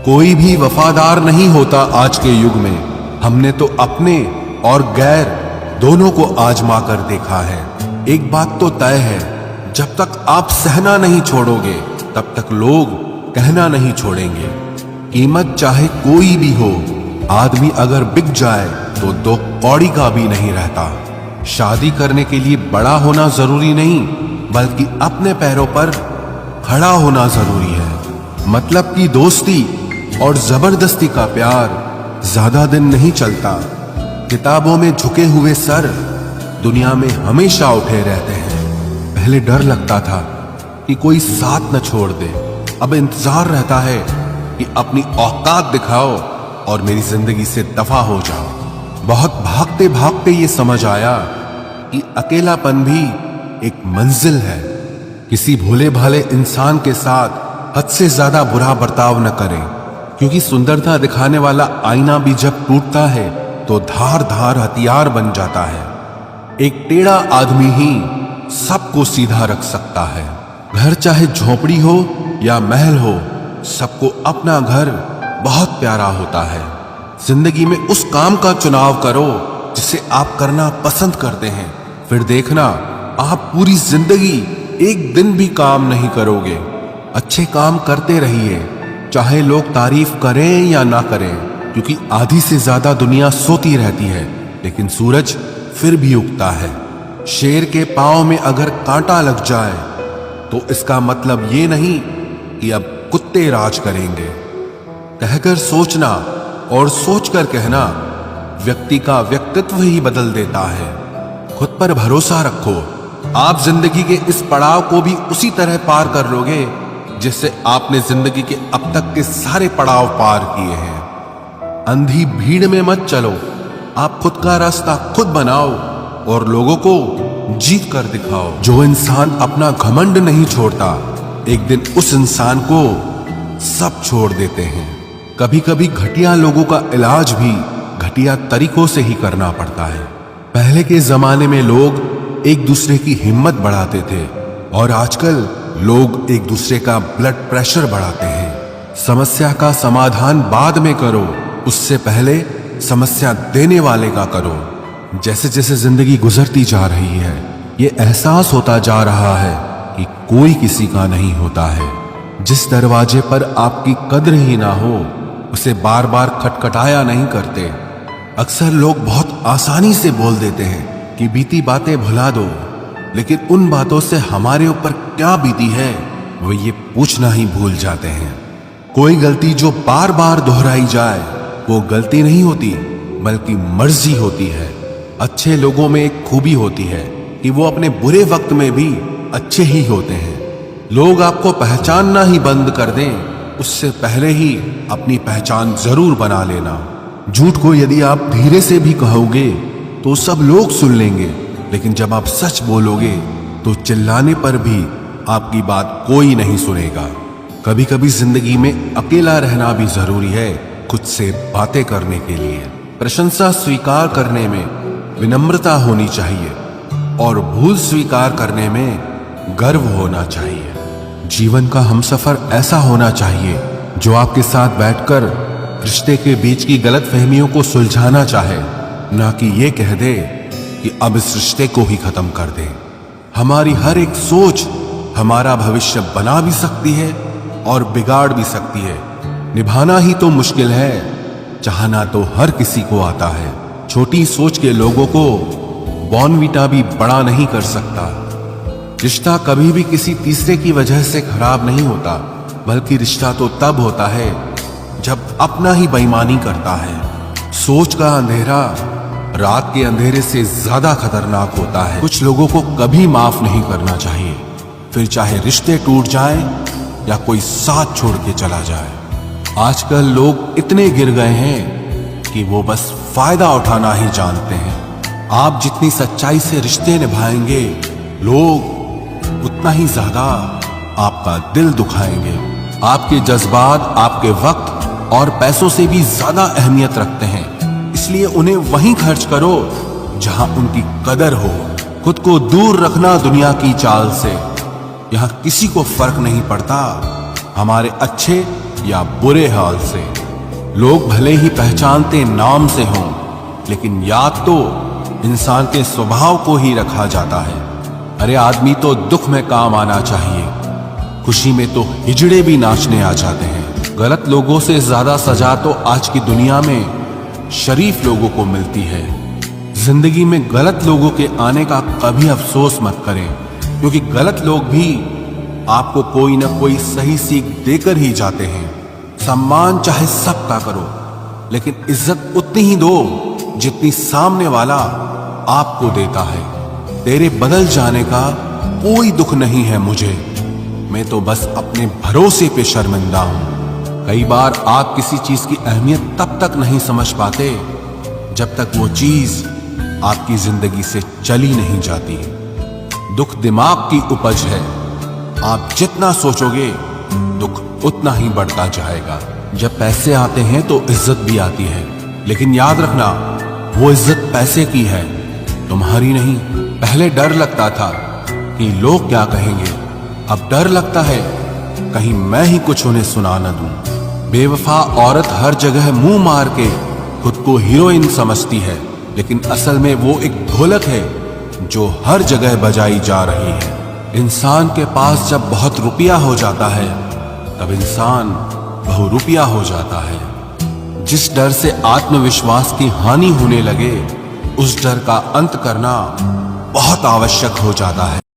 कोई भी वफादार नहीं होता आज के युग में। हमने तो अपने और गैर दोनों को आजमा कर देखा है। एक बात तो तय है, जब तक आप सहना नहीं छोड़ोगे तब तक लोग कहना नहीं छोड़ेंगे। कीमत चाहे कोई भी हो, आदमी अगर बिक जाए तो दो कौड़ी का भी नहीं रहता। शादी करने के लिए बड़ा होना जरूरी नहीं, बल्कि अपने पैरों पर खड़ा होना जरूरी है। मतलब की दोस्ती और जबरदस्ती का प्यार ज्यादा दिन नहीं चलता। किताबों में झुके हुए सर दुनिया में हमेशा उठे रहते हैं। पहले डर लगता था कि कोई साथ न छोड़ दे, अब इंतजार रहता है कि अपनी औकात दिखाओ और मेरी जिंदगी से दफा हो जाओ। बहुत भागते भागते ये समझ आया कि अकेलापन भी एक मंजिल है। किसी भोले भाले इंसान के साथ हद से ज्यादा बुरा बर्ताव न करें, क्योंकि सुंदरता दिखाने वाला आईना भी जब टूटता है तो धार धार हथियार बन जाता है। एक टेढ़ा आदमी ही सबको सीधा रख सकता है। घर चाहे झोपड़ी हो या महल हो, सबको अपना घर बहुत प्यारा होता है। जिंदगी में उस काम का चुनाव करो जिसे आप करना पसंद करते हैं, फिर देखना आप पूरी जिंदगी एक दिन भी काम नहीं करोगे। अच्छे काम करते रहिए, चाहे लोग तारीफ करें या ना करें, क्योंकि आधी से ज्यादा दुनिया सोती रहती है लेकिन सूरज फिर भी उगता है। शेर के पांव में अगर कांटा लग जाए तो इसका मतलब ये नहीं कि अब कुत्ते राज करेंगे। कहकर सोचना और सोचकर कहना व्यक्ति का व्यक्तित्व ही बदल देता है। खुद पर भरोसा रखो, आप जिंदगी के इस पड़ाव को भी उसी तरह पार कर लोगे जिससे आपने जिंदगी के अब तक के सारे पड़ाव पार किए हैं। अंधी भीड़ में मत चलो, आप खुद का रास्ता खुद बनाओ और लोगों को जीत कर दिखाओ। जो इंसान अपना घमंड नहीं छोड़ता, एक दिन उस इंसान को सब छोड़ देते हैं। कभी कभी घटिया लोगों का इलाज भी घटिया तरीकों से ही करना पड़ता है। पहले के जमाने में लोग एक दूसरे की हिम्मत बढ़ाते थे और आजकल लोग एक दूसरे का ब्लड प्रेशर बढ़ाते हैं। समस्या का समाधान बाद में करो, उससे पहले समस्या देने वाले का करो। जैसे जैसे जिंदगी गुजरती जा रही है, ये एहसास होता जा रहा है कि कोई किसी का नहीं होता है। जिस दरवाजे पर आपकी कद्र ही ना हो, उसे बार बार खटखटाया नहीं करते। अक्सर लोग बहुत आसानी से बोल देते हैं कि बीती बातें भुला दो, लेकिन उन बातों से हमारे ऊपर क्या बीती है वो ये पूछना ही भूल जाते हैं। कोई गलती जो बार बार दोहराई जाए वो गलती नहीं होती, बल्कि मर्जी होती है। अच्छे लोगों में एक खूबी होती है कि वो अपने बुरे वक्त में भी अच्छे ही होते हैं। लोग आपको पहचानना ही बंद कर दें, उससे पहले ही अपनी पहचान जरूर बना लेना। झूठ को यदि आप धीरे से भी कहोगे तो सब लोग सुन लेंगे, लेकिन जब आप सच बोलोगे तो चिल्लाने पर भी आपकी बात कोई नहीं सुनेगा। कभी कभी जिंदगी में अकेला रहना भी जरूरी है, खुद से बातें करने के लिए। प्रशंसा स्वीकार करने में विनम्रता होनी चाहिए और भूल स्वीकार करने में गर्व होना चाहिए। जीवन का हमसफर ऐसा होना चाहिए जो आपके साथ बैठकर रिश्ते के बीच की गलतफहमियों को सुलझाना चाहे, ना कि ये कह दे कि अब इस रिश्ते को ही खत्म कर दे। हमारी हर एक सोच हमारा भविष्य बना भी सकती है और बिगाड़ भी सकती है। निभाना ही तो मुश्किल है, चाहना तो हर किसी को आता है। छोटी सोच के लोगों को बॉर्नवीटा भी बड़ा नहीं कर सकता। रिश्ता कभी भी किसी तीसरे की वजह से खराब नहीं होता, बल्कि रिश्ता तो तब होता है जब अपना ही बेईमानी करता है। सोच का अंधेरा रात के अंधेरे से ज्यादा खतरनाक होता है। कुछ लोगों को कभी माफ नहीं करना चाहिए, फिर चाहे रिश्ते टूट जाएं या कोई साथ छोड़ के चला जाए। आजकल लोग इतने गिर गए हैं कि वो बस फायदा उठाना ही जानते हैं। आप जितनी सच्चाई से रिश्ते निभाएंगे, लोग उतना ही ज्यादा आपका दिल दुखाएंगे। आपके जज्बात आपके वक्त और पैसों से भी ज्यादा अहमियत रखते हैं, इसलिए उन्हें वहीं खर्च करो जहां उनकी कदर हो। खुद को दूर रखना दुनिया की चाल से। यहां किसी को फर्क नहीं पड़ता हमारे अच्छे या बुरे हाल से। लोग भले ही पहचानते नाम से हों, लेकिन याद तो इंसान के स्वभाव को ही रखा जाता है। अरे आदमी तो दुख में काम आना चाहिए, खुशी में तो हिजड़े भी नाचने आ जाते हैं। गलत लोगों से ज्यादा सजा तो आज की दुनिया में शरीफ लोगों को मिलती है। जिंदगी में गलत लोगों के आने का कभी अफसोस मत करें, क्योंकि गलत लोग भी आपको कोई ना कोई सही सीख देकर ही जाते हैं। सम्मान चाहे सबका करो, लेकिन इज्जत उतनी ही दो जितनी सामने वाला आपको देता है। तेरे बदल जाने का कोई दुख नहीं है मुझे, मैं तो बस अपने भरोसे पे शर्मिंदा हूं। कई बार आप किसी चीज की अहमियत तब तक नहीं समझ पाते जब तक वो चीज आपकी जिंदगी से चली नहीं जाती। दुख दिमाग की उपज है, आप जितना सोचोगे दुख उतना ही बढ़ता जाएगा। जब पैसे आते हैं तो इज्जत भी आती है, लेकिन याद रखना वो इज्जत पैसे की है, तुम्हारी नहीं। पहले डर लगता था कि लोग क्या कहेंगे, अब डर लगता है कहीं मैं ही कुछ उन्हें सुना न दूं। बेवफा औरत हर जगह मुंह मार के खुद को हीरोइन समझती है, लेकिन असल में वो एक ढोलक है जो हर जगह बजाई जा रही है। इंसान के पास जब बहुत रुपया हो जाता है तब इंसान बहुरुपया हो जाता है। जिस डर से आत्मविश्वास की हानि होने लगे, उस डर का अंत करना बहुत आवश्यक हो जाता है।